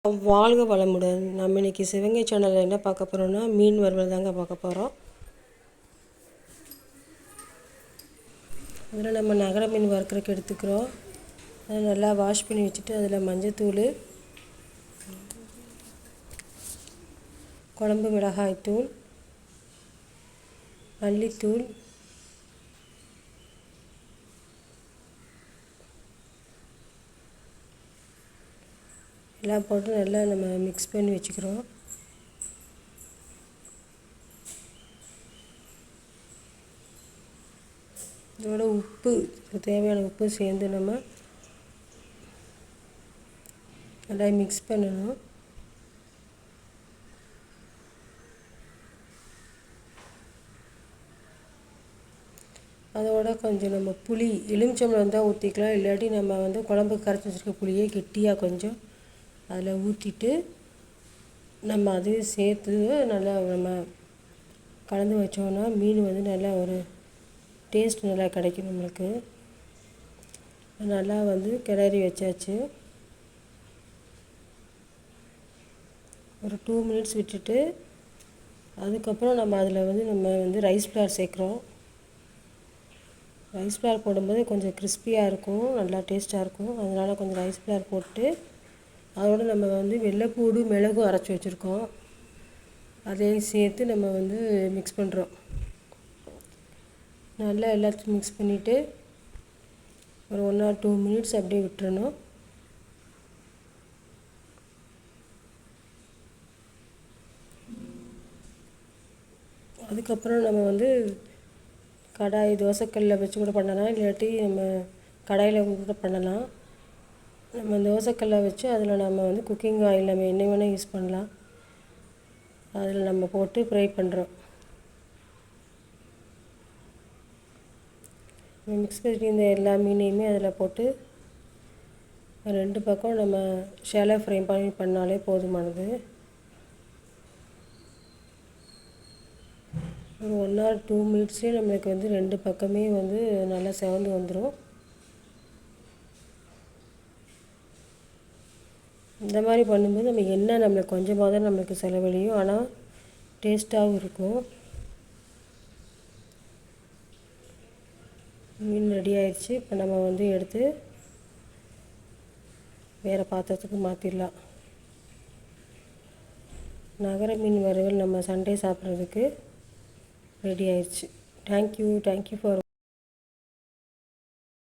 வாழ்க வளமுடன். நம்ம இன்றைக்கி சிவகங்கை சேனலில் என்ன பார்க்க போகிறோம்னா மீன் வறுவல் தாங்க பார்க்க போகிறோம். அதில் நம்ம நகர மீன் வறுக்கிறதுக்கு எடுத்துக்கிறோம். அதை நல்லா வாஷ் பண்ணி வச்சுட்டு அதில் மஞ்சத்தூள், குழம்பு மிளகாய்த்தூள், மல்லித்தூள், எல்லாம் போட்டு நல்லா நம்ம மிக்ஸ் பண்ணி வச்சுக்கிறோம். இதோட உப்பு, தேவையான உப்பு சேர்ந்து நம்ம நல்லா மிக்ஸ் பண்ணணும். அதோட கொஞ்சம் நம்ம புளி, எலுமிச்சம்பழம் இருந்தால் ஊற்றிக்கலாம், இல்லாட்டி நம்ம குழம்புக்கு கரைச்சி வச்சுருக்க புளியை கெட்டியாக கொஞ்சம் அதில் ஊற்றிட்டு நம்ம அதையும் சேர்த்து நல்லா நம்ம கலந்து வச்சோன்னா மீன் நல்லா ஒரு டேஸ்ட் நல்லா கிடைக்கும் நம்மளுக்கு. நல்லா கிளறி வச்சாச்சு. ஒரு 2 மினிட்ஸ் விட்டுட்டு அதுக்கப்புறம் நம்ம அதில் நம்ம ரைஸ் ஃப்ளார் சேர்க்குறோம். ரைஸ் ஃப்ளார் போடும்போது கொஞ்சம் கிறிஸ்பியாக இருக்கும், நல்லா டேஸ்ட்டாக இருக்கும். அதனால் கொஞ்சம் ரைஸ் ஃப்ளார் போட்டு அதோடு நம்ம வெள்ளைப்பூடு மிளகும் அரைச்சி வச்சுருக்கோம், அதையும் சேர்த்து நம்ம மிக்ஸ் பண்ணுறோம். நல்லா எல்லாத்தையும் மிக்ஸ் பண்ணிவிட்டு ஒரு 1 or 2 மினிட்ஸ் அப்படியே விட்டுறணும். அதுக்கப்புறம் நம்ம கடாய் தோசைக்கல்லில் வச்சு கூட பண்ணலாம், இல்லாட்டி நம்ம கடாயில் கூட பண்ணலாம். நம்ம தோசைக்கல்லை வச்சு அதில் நம்ம குக்கிங் ஆயில் நம்ம எண்ணெய் வேணால் யூஸ் பண்ணலாம். அதில் நம்ம போட்டு ஃப்ரை பண்ணுறோம். மிக்ஸ் பண்ணி இந்த எல்லா மீனையுமே அதில் போட்டு 2 பக்கம் நம்ம ஷாலோ ஃப்ரை பண்ணாலே போதுமானது. ஒரு 1 or 2 மினிட்ஸ்லேயே நம்மளுக்கு 2 பக்கமே நல்லா செவந்து வந்துடும். இந்த மாதிரி பண்ணும்போது நம்ம எண்ணெய் நம்மளுக்கு கொஞ்சமாக தான் நம்மளுக்கு செலவழியும், ஆனால் டேஸ்ட்டாகவும் இருக்கும். மீன் ரெடி ஆயிடுச்சு. இப்போ நம்ம எடுத்து வேறு பாத்திரத்துக்கு மாற்றிடலாம். நகர மீன் வறுவல் நம்ம சண்டே சாப்பிட்றதுக்கு ரெடி ஆயிடுச்சு. Thank you for